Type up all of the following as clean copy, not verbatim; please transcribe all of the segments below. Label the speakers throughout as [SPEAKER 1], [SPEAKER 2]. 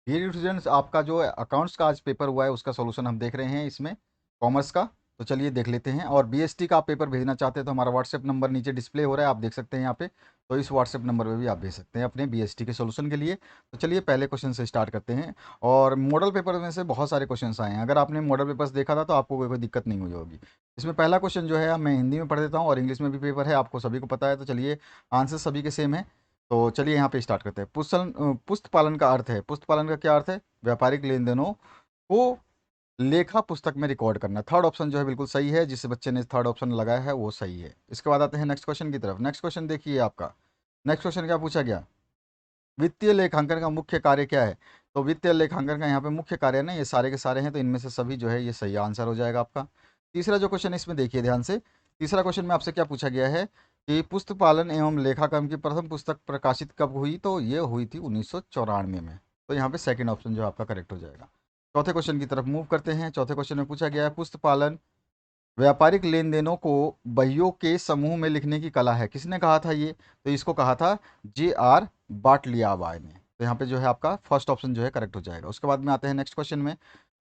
[SPEAKER 1] Dear students, आपका जो accounts का आज पेपर हुआ है उसका सॉल्यूशन हम देख रहे हैं इसमें, कॉमर्स का। तो चलिए देख लेते हैं। और बीएसटी का आप पेपर भेजना चाहते हैं तो हमारा व्हाट्सएप नंबर नीचे डिस्प्ले हो रहा है, आप देख सकते हैं यहाँ पे। तो इस व्हाट्सएप नंबर पे भी आप भेज सकते हैं अपने बीएसटी के सॉल्यूशन के लिए। तो चलिए पहले क्वेश्चन से स्टार्ट करते हैं। और मॉडल पेपर में से बहुत सारे क्वेश्चन आए हैं। अगर आपने मॉडल पेपर्स देखा था तो आपको कोई दिक्कत नहीं हुई होगी। इसमें पहला क्वेश्चन जो है मैं हिंदी में पढ़ देता हूँ और इंग्लिश में भी पेपर है, आपको सभी को पता है। तो चलिए आंसर सभी के सेम है। तो चलिए यहाँ पे स्टार्ट करते हैं। पुस्त पालन का अर्थ है, पुस्त पालन का क्या अर्थ है? व्यापारिक लेन देनों को लेखा पुस्तक में रिकॉर्ड करना। थर्ड ऑप्शन जो है बिल्कुल सही है, जिस बच्चे ने थर्ड ऑप्शन लगाया है वो सही है। इसके बाद आते हैं नेक्स्ट क्वेश्चन की तरफ। नेक्स्ट क्वेश्चन देखिए आपका। नेक्स्ट क्वेश्चन क्या पूछा गया? वित्तीय लेखांकन का मुख्य कार्य क्या है? तो वित्तीय लेखांकन का यहाँ पे मुख्य कार्य ना, ये सारे के सारे हैं, तो इनमें से सभी जो है ये सही आंसर हो जाएगा आपका। तीसरा जो क्वेश्चन इसमें देखिए ध्यान से। तीसरा क्वेश्चन में आपसे क्या पूछा गया है कि पुस्तक पालन एवं लेखाक्रम की प्रथम पुस्तक प्रकाशित कब हुई? तो ये हुई थी 1994 में। तो यहाँ पे सेकंड ऑप्शन जो है आपका करेक्ट हो जाएगा। चौथे क्वेश्चन की तरफ मूव करते हैं। चौथे क्वेश्चन में पूछा गया है पुस्तक पालन व्यापारिक लेन देनों को बहियों के समूह में लिखने की कला है। किसने कहा था ये? तो इसको कहा था J.R. बाटलियाबाय ने। तो यहाँ पे जो है आपका फर्स्ट ऑप्शन जो है करेक्ट हो जाएगा। उसके बाद में आते हैं नेक्स्ट क्वेश्चन में।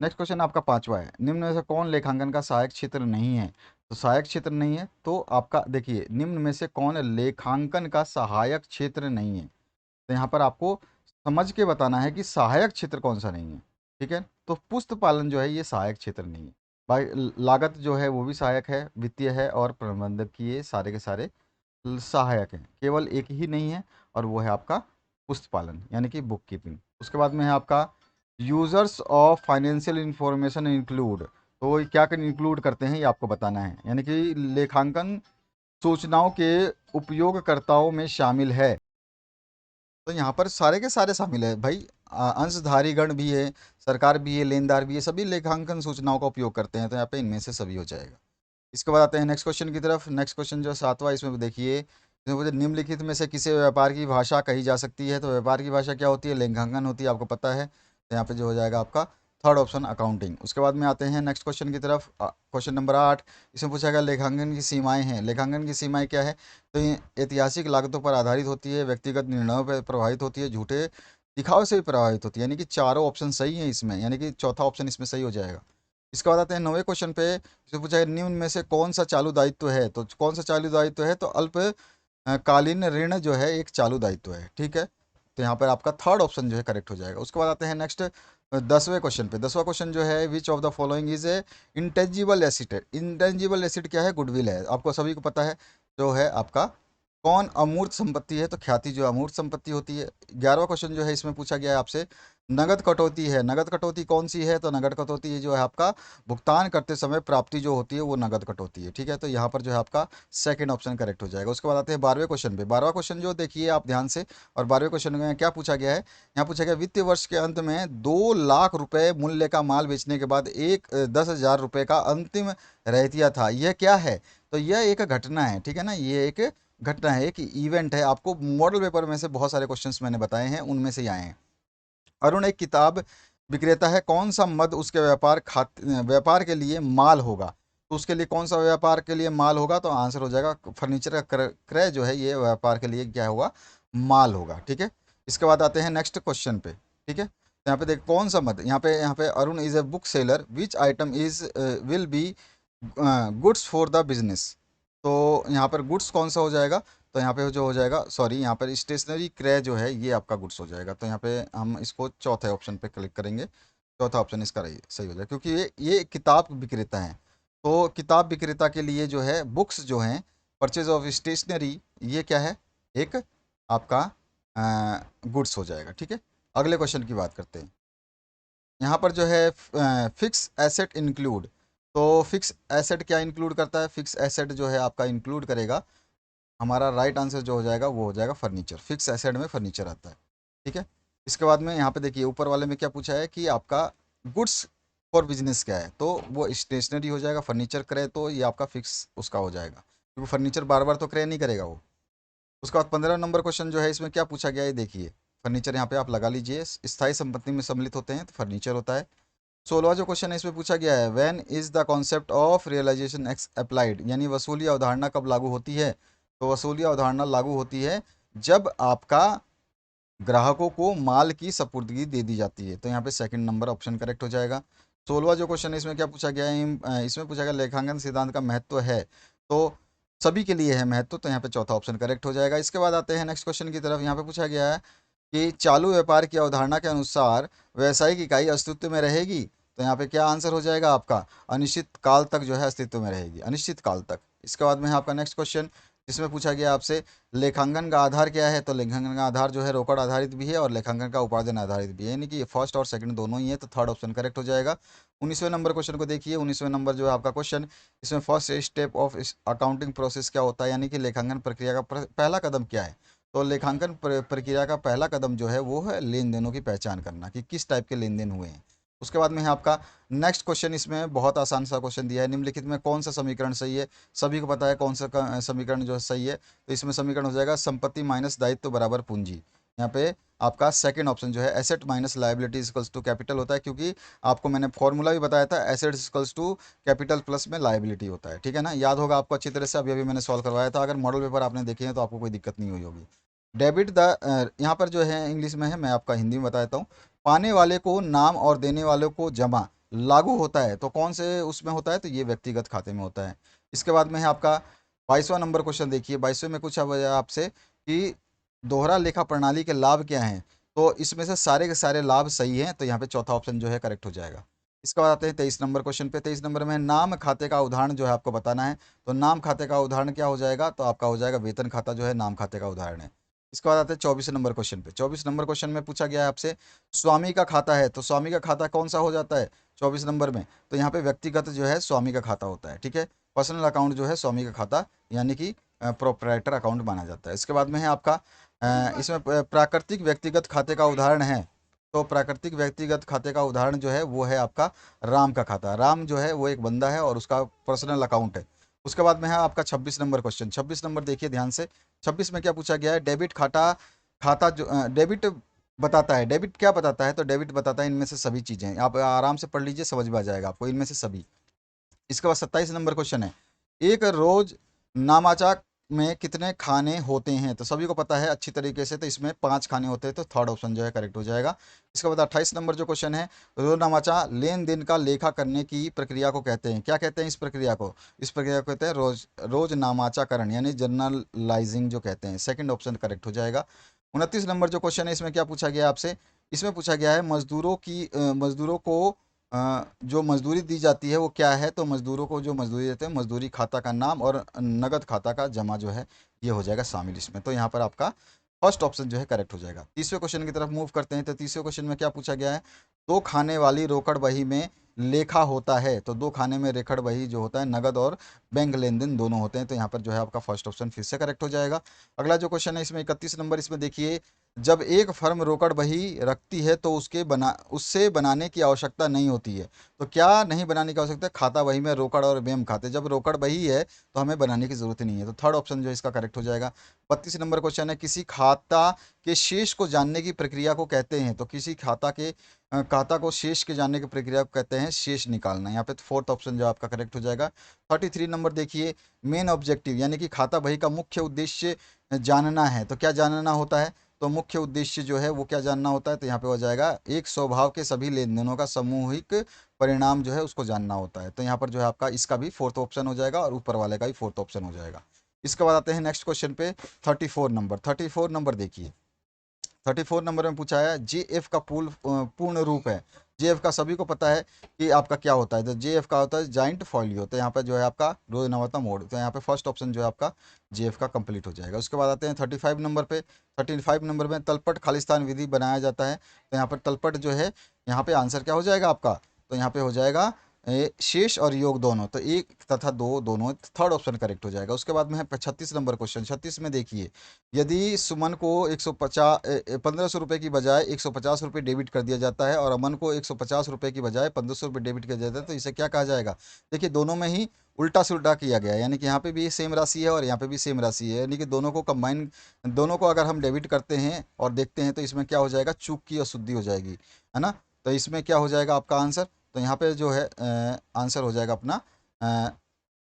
[SPEAKER 1] नेक्स्ट क्वेश्चन आपका पांचवा है। निम्न में से कौन लेखांकन का सहायक क्षेत्र नहीं है? तो सहायक क्षेत्र नहीं है तो आपका देखिए, निम्न में से कौन लेखांकन का सहायक क्षेत्र नहीं है? तो यहाँ पर आपको समझ के बताना है कि सहायक क्षेत्र कौन सा नहीं है। ठीक है, तो पुस्त पालन जो है ये सहायक क्षेत्र नहीं है भाई। लागत जो है वो भी सहायक है, वित्तीय है और प्रबंधक की, ये सारे के सारे सहायक हैं। केवल एक ही नहीं है और वो है आपका पुस्त पालन यानी कि बुक कीपिंग। उसके बाद में है आपका users of financial information include. तो ये क्या इंक्लूड करते हैं ये आपको बताना है, यानी कि लेखांकन सूचनाओं के उपयोगकर्ताओं में शामिल है। तो यहाँ पर सारे के सारे शामिल है भाई। अंशधारी गण भी है, सरकार भी है, लेनदार भी है, सभी लेखांकन सूचनाओं का उपयोग करते हैं। तो यहाँ पे इनमें से सभी हो जाएगा। इसके बाद आते हैं नेक्स्ट क्वेश्चन की तरफ। नेक्स्ट क्वेश्चन जो सातवां, इसमें देखिए, इसमें मुझे निम्नलिखित में से किसी व्यापार की भाषा कही जा सकती है? तो व्यापार की भाषा क्या होती है? लेखांकन होती है, आपको पता है। तो यहाँ पे जो हो जाएगा आपका थर्ड ऑप्शन अकाउंटिंग। उसके बाद में आते हैं नेक्स्ट क्वेश्चन की तरफ। Question number 8। इसमें पूछा गया लेखांकन की सीमाएं हैं। लेखांकन की सीमाएं क्या है? तो ये ऐतिहासिक लागतों पर आधारित होती है, व्यक्तिगत निर्णयों पर प्रभावित होती है, झूठे दिखावे से भी प्रभावित होती है। यानी कि चारों ऑप्शन सही है इसमें, यानी कि चौथा ऑप्शन इसमें सही हो जाएगा। इसके बाद आते हैं 9वें क्वेश्चन पे। जो पूछा है निम्न में से कौन सा चालू दायित्व है? तो कौन सा चालू दायित्व है? तो अल्प कालीन ऋण जो है एक चालू दायित्व है। ठीक है, तो यहाँ पर आपका थर्ड ऑप्शन जो है करेक्ट हो जाएगा। उसके बाद आते हैं नेक्स्ट 10वें क्वेश्चन पे। 10वां क्वेश्चन जो है which of the following is a intangible acid है। इंटेंजिबल एसिड क्या है? गुडविल है, आपको सभी को पता है। जो है आपका कौन अमूर्त संपत्ति है? तो ख्याति जो अमूर्त संपत्ति होती है। 11वां क्वेश्चन जो है इसमें पूछा गया है आपसे नगद कटौती है। नगद कटौती कौन सी है? तो नगद कटौती ये जो है आपका भुगतान करते समय प्राप्ति जो होती है वो नगद कटौती है। ठीक है, तो यहाँ पर जो है आपका सेकंड ऑप्शन करेक्ट हो जाएगा। उसके बाद आते हैं 12वें क्वेश्चन पे। 12वां क्वेश्चन जो देखिए आप ध्यान से। और 12वें क्वेश्चन में क्या पूछा गया है? यहाँ पूछा गया वित्तीय वर्ष के अंत में 2 लाख रुपए मूल्य का माल बेचने के बाद 10,000 रुपए का अंतिम रहतिया था, यह क्या है? तो यह एक घटना है। ठीक है ना, ये एक घटना है, एक इवेंट है। आपको मॉडल पेपर में से बहुत सारे क्वेश्चंस मैंने बताए हैं, उनमें से ही आए हैं। अरुण एक किताब विक्रेता है, कौन सा मद उसके व्यापार के लिए माल होगा? तो उसके लिए कौन सा व्यापार के लिए माल होगा? तो आंसर हो जाएगा फर्नीचर का क्रय जो है ये व्यापार के लिए क्या होगा? माल होगा। ठीक है, इसके बाद आते हैं नेक्स्ट क्वेश्चन पे। ठीक है, तो यहाँ पे देख कौन सा मद, यहाँ पे Arun is a book seller, which item is will be goods for the business. तो यहाँ पर गुड्स कौन सा हो जाएगा? तो यहाँ पे जो हो जाएगा, सॉरी, यहाँ पर स्टेशनरी क्रय जो है ये आपका गुड्स हो जाएगा। तो यहाँ पे हम इसको चौथे ऑप्शन पे क्लिक करेंगे। चौथा ऑप्शन इसका रही सही हो जाएगा, क्योंकि ये किताब विक्रेता है। तो किताब विक्रेता के लिए जो है बुक्स जो हैं, परचेज ऑफ स्टेशनरी, ये क्या है? एक आपका गुड्स हो जाएगा। ठीक है, अगले क्वेश्चन की बात करते हैं। यहाँ पर जो है फिक्स एसेट इंक्लूड। तो फिक्स एसेट क्या इंक्लूड करता है? फिक्स एसेट जो है आपका इंक्लूड करेगा, हमारा राइट आंसर जो हो जाएगा वो हो जाएगा फर्नीचर। फिक्स एसेट में फर्नीचर आता है। ठीक है, इसके बाद में यहाँ पे देखिए ऊपर वाले में क्या पूछा है कि आपका गुड्स फॉर बिजनेस क्या है? तो वो स्टेशनरी हो जाएगा। फर्नीचर क्रय तो ये आपका फिक्स उसका हो जाएगा, क्योंकि फर्नीचर बार बार तो क्रय नहीं करेगा वो। उसके बाद 15 नंबर क्वेश्चन जो है इसमें क्या पूछा गया है देखिए। फर्नीचर यहाँ पे आप लगा लीजिए, स्थायी संपत्ति में सम्मिलित होते हैं तो फर्नीचर होता है। 16वां जो क्वेश्चन है इसमें पूछा गया है when is the concept of realization ex applied, यानी वसूली अवधारणा कब लागू होती है? तो वसूली अवधारणा लागू होती है जब आपका ग्राहकों को माल की सपुर्दगी दे दी जाती है। तो यहाँ पे सेकंड नंबर ऑप्शन करेक्ट हो जाएगा। 16वां जो क्वेश्चन है इसमें क्या पूछा गया है, इसमें पूछा गया लेखांकन सिद्धांत का महत्व है, तो सभी के लिए है महत्व, तो यहाँ पे चौथा ऑप्शन करेक्ट हो जाएगा। इसके बाद आते हैं नेक्स्ट क्वेश्चन की तरफ। यहाँ पे पूछा गया है कि चालू व्यापार की अवधारणा के अनुसार व्यावसायिक इकाई अस्तित्व में रहेगी। तो यहाँ पे क्या आंसर हो जाएगा आपका, अनिश्चित काल तक जो है अस्तित्व में रहेगी, अनिश्चित काल तक। इसके बाद में है आपका नेक्स्ट क्वेश्चन, जिसमें पूछा गया आपसे लेखांकन का आधार क्या है। तो लेखांकन का आधार जो है रोकड़ आधारित भी है और लेखांकन का उपार्जन आधारित भी है, यानी कि फर्स्ट और सेकंड दोनों ही है, तो थर्ड ऑप्शन करेक्ट हो जाएगा। 19वें नंबर क्वेश्चन को देखिए। 19वें नंबर जो है आपका क्वेश्चन, इसमें first step of accounting process क्या होता है, यानी कि लेखांकन प्रक्रिया का पहला कदम क्या है। तो लेखांकन प्रक्रिया का पहला कदम जो है वो है लेन देनों की पहचान करना, कि किस टाइप के लेन देन हुए हैं। उसके बाद में है आपका नेक्स्ट क्वेश्चन, इसमें बहुत आसान सा क्वेश्चन दिया है, निम्नलिखित में कौन सा समीकरण सही है। सभी को पता है कौन सा समीकरण जो है सही है। तो इसमें समीकरण हो जाएगा संपत्ति माइनस दायित्व बराबर पूंजी। यहाँ पे आपका सेकंड ऑप्शन जो है asset minus liability equals to capital होता है, क्योंकि आपको मैंने फॉर्मूला भी बताया था, asset equals to capital plus में लायबिलिटी होता है, ठीक है ना, याद होगा आपको अच्छी तरह से, अभी अभी मैंने सॉल्व करवाया था। अगर मॉडल पेपर आपने देखे हैं तो आपको कोई दिक्कत नहीं हुई होगी। डेबिट द यहाँ पर जो है इंग्लिश में है, मैं आपका हिंदी में बता देता हूँ। पाने वाले को नाम और देने वाले को जमा लागू होता है, तो कौन से उसमें होता है, तो ये व्यक्तिगत खाते में होता है। इसके बाद में है आपका 22वां नंबर क्वेश्चन देखिए। 22वें में पूछा हुआ है आपसे कि दोहरा लेखा प्रणाली के लाभ क्या हैं। तो इसमें से सारे के सारे लाभ सही हैं, तो यहाँ पे चौथा ऑप्शन जो है करेक्ट हो जाएगा। इसके बाद आते हैं 23 नंबर क्वेश्चन पे। 23 नंबर में नाम खाते का उदाहरण जो है आपको बताना है। तो नाम खाते का उदाहरण क्या हो जाएगा, तो आपका हो जाएगा वेतन खाता जो है नाम खाते का उदाहरण है। इसके बाद आते हैं 24 नंबर क्वेश्चन पे। 24 नंबर क्वेश्चन में पूछा गया है आपसे स्वामी का खाता है, तो स्वामी का खाता कौन सा हो जाता है 24 नंबर में, तो यहाँ पे व्यक्तिगत जो है स्वामी का खाता होता है, ठीक है। पर्सनल अकाउंट जो है स्वामी का खाता, यानी कि प्रोप्राइटर अकाउंट माना जाता है। इसके बाद में है आपका इसमें प्राकृतिक व्यक्तिगत खाते का उदाहरण है। तो प्राकृतिक व्यक्तिगत खाते का उदाहरण जो है वो है आपका राम का खाता। राम जो है वो एक बंदा है और उसका पर्सनल अकाउंट है। उसके बाद में है आपका 26 नंबर क्वेश्चन। 26 नंबर देखिए ध्यान से। 26 में क्या पूछा गया है, डेबिट खाता, खाता जो डेबिट बताता है, डेबिट क्या बताता है, तो डेबिट बताता है इनमें से सभी चीज़ें। आप आराम से पढ़ लीजिए, समझ में आ जाएगा आपको, इनमें से सभी। इसके बाद 27 नंबर क्वेश्चन है, एक रोज नामाचा में कितने खाने होते हैं। तो सभी को पता है अच्छी तरीके से, तो इसमें 5 खाने होते हैं, तो थर्ड ऑप्शन जो है करेक्ट हो जाएगा। इसके बाद 28 नंबर जो क्वेश्चन है, रोजनामाचा लेन देन का लेखा करने की प्रक्रिया को कहते हैं, क्या कहते हैं इस प्रक्रिया को, इस प्रक्रिया को कहते हैं रोजनामाचाकरण, यानी जर्नलाइजिंग जो कहते हैं। सेकंड ऑप्शन करेक्ट हो जाएगा। 29 नंबर जो क्वेश्चन है, इसमें क्या पूछा गया है आपसे, इसमें पूछा गया है मजदूरों को जो मजदूरी दी जाती है वो क्या है। तो मजदूरों को जो मजदूरी देते हैं, मजदूरी खाता का नाम और नगद खाता का जमा जो है ये हो जाएगा शामिल इसमें। तो यहाँ पर आपका फर्स्ट ऑप्शन जो है करेक्ट हो जाएगा। तीसरे क्वेश्चन की तरफ मूव करते हैं। तो तीसरे क्वेश्चन में क्या पूछा गया है, दो खाने वाली रोकड़ बही में लेखा होता है। तो दो खाने में रेखड़ बही जो होता है नगद और बैंक लेन देन दोनों होते हैं, तो यहाँ पर जो है आपका फर्स्ट ऑप्शन फिर से करेक्ट हो जाएगा। अगला जो क्वेश्चन है इसमें 31 नंबर, इसमें देखिए, जब एक फर्म रोकड़ बही रखती है तो उससे बनाने की आवश्यकता नहीं होती है। तो क्या नहीं बनाने की आवश्यकता है, खाता बही में रोकड़ और बेम खाते, जब रोकड़ बही है तो हमें बनाने की जरूरत ही नहीं है, तो थर्ड ऑप्शन जो है इसका करेक्ट हो जाएगा। 32 नंबर क्वेश्चन है, किसी खाता के शेष को जानने की प्रक्रिया को कहते हैं। तो किसी खाता को शेष के जानने की प्रक्रिया को कहते हैं शेष निकालना। यहाँ पे फोर्थ ऑप्शन जो आपका करेक्ट हो जाएगा। 33 नंबर देखिए, मेन ऑब्जेक्टिव, यानी कि खाता बही का मुख्य उद्देश्य जानना है। तो क्या जानना होता है, तो मुख्य उद्देश्य जो है वो क्या जानना होता है, तो यहाँ पे हो जाएगा एक स्वभाव के सभी लेन देनों का सामूहिक परिणाम जो है उसको जानना होता है। तो यहाँ पर जो है आपका इसका भी फोर्थ ऑप्शन हो जाएगा और ऊपर वाले का भी फोर्थ ऑप्शन हो जाएगा। इसके बाद आते हैं नेक्स्ट क्वेश्चन पे। 34 नंबर देखिए। 34 नंबर में पूछा है जेएफ का पूर्ण रूप है। जेएफ का सभी को पता है कि आपका क्या होता है, तो जेएफ का होता है जॉइंट फोलियो। तो यहाँ पे जो है आपका रोजनामता मोड, तो यहाँ पे फर्स्ट ऑप्शन जो है आपका जेएफ का कंप्लीट हो जाएगा। उसके बाद आते हैं 35 नंबर पे। 35 नंबर में तलपट खालिस्तान विधि बनाया जाता है। तो यहाँ पर तलपट जो है, यहाँ पे आंसर क्या हो जाएगा आपका, तो यहाँ पे हो जाएगा शेष और योग दोनों, तो एक तथा दो दोनों, थर्ड ऑप्शन करेक्ट हो जाएगा। उसके बाद में है 36 नंबर क्वेश्चन। 36 में देखिए, यदि सुमन को 150 1500 रुपये की बजाय 150 रुपये डेबिट कर दिया जाता है और अमन को 150 रुपये की बजाय 1500 रुपये डेबिट किया जाता है, तो इसे क्या कहा जाएगा। देखिए दोनों में ही उल्टा सुल्टा किया गया है, यानी कि यहाँ पे भी सेम राशि है और यहाँ पे भी सेम राशि है, यानी कि दोनों को कंबाइन, दोनों को अगर हम डेबिट करते हैं और देखते हैं तो इसमें क्या हो जाएगा, चूक की अशुद्धि हो जाएगी, है ना। तो इसमें क्या हो जाएगा आपका आंसर, तो यहाँ पे जो है आंसर हो जाएगा अपना,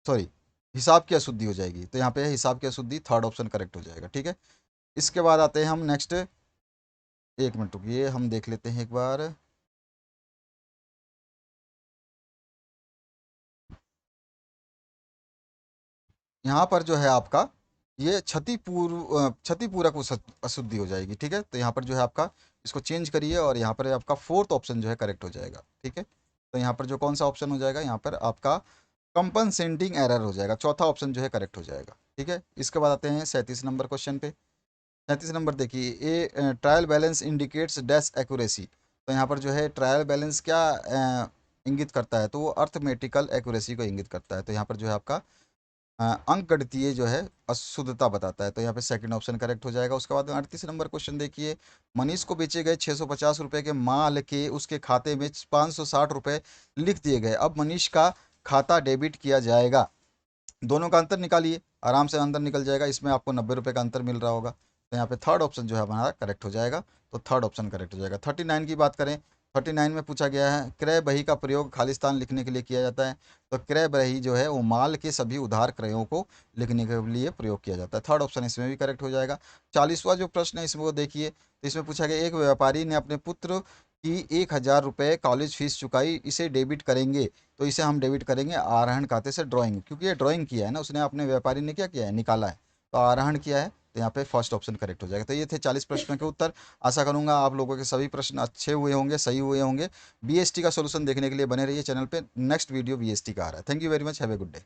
[SPEAKER 1] सॉरी, हिसाब की अशुद्धि हो जाएगी। तो यहाँ पे हिसाब की अशुद्धि, थर्ड ऑप्शन करेक्ट हो जाएगा, ठीक है। इसके बाद आते हैं हम नेक्स्ट एक मिनट रुकिए, हम देख लेते हैं एक बार। यहाँ पर जो है आपका ये क्षतिपूरक अशुद्धि हो जाएगी, ठीक है। तो यहाँ पर जो है आपका इसको चेंज करिए और यहाँ पर आपका फोर्थ ऑप्शन जो है करेक्ट हो जाएगा, ठीक है। तो यहाँ पर जो कौन सा ऑप्शन हो जाएगा, यहाँ पर आपका कंपनसेटिंग एरर हो जाएगा, चौथा ऑप्शन जो है करेक्ट हो जाएगा, ठीक है। इसके बाद आते हैं 37 नंबर क्वेश्चन पे। 37 नंबर देखिए, ए trial balance indicates dash accuracy. तो यहाँ पर जो है ट्रायल बैलेंस क्या इंगित करता है, तो वो अर्थमेटिकल एक्यूरेसी को इंगित करता है। तो यहाँ पर जो है आपका अंक गणितीय जो है अशुद्धता बताता है। तो यहाँ पे सेकंड ऑप्शन करेक्ट हो जाएगा। उसके बाद 38 नंबर क्वेश्चन देखिए, मनीष को बेचे गए 650 रुपये के माल के उसके खाते में 560 रुपये लिख दिए गए। अब मनीष का खाता डेबिट किया जाएगा, दोनों का अंतर निकालिए। आराम से अंतर निकल जाएगा, इसमें आपको 90 रुपये का अंतर मिल रहा होगा। तो यहाँ पे थर्ड ऑप्शन जो है हमारा करेक्ट हो जाएगा। तो थर्ड ऑप्शन करेक्ट हो जाएगा। 39 की बात करें, 39 में पूछा गया है क्रय बही का प्रयोग खालिस्तान लिखने के लिए किया जाता है। तो क्रय बही जो है वो माल के सभी उधार क्रयों को लिखने के लिए प्रयोग किया जाता है। थर्ड ऑप्शन इसमें भी करेक्ट हो जाएगा। 40वां जो प्रश्न है इसमें वो देखिए, तो इसमें पूछा गया एक व्यापारी ने अपने पुत्र की 1000 रुपये कॉलेज फीस चुकाई, इसे डेबिट करेंगे। तो इसे हम डेबिट करेंगे आरोहण खाते से ड्राइंग, क्योंकि ये ड्राइंग किया है ना उसने, अपने व्यापारी ने क्या किया है, निकाला है, तो आरोहण किया है। तो यहाँ पे फर्स्ट ऑप्शन करेक्ट हो जाएगा। तो ये थे 40 प्रश्नों के उत्तर। आशा करूंगा आप लोगों के सभी प्रश्न अच्छे हुए होंगे, सही हुए होंगे। बीएसटी का सोल्यूशन देखने के लिए बने रहिए चैनल पे, नेक्स्ट वीडियो बीएसटी का आ रहा है। Thank you very much, have a good day.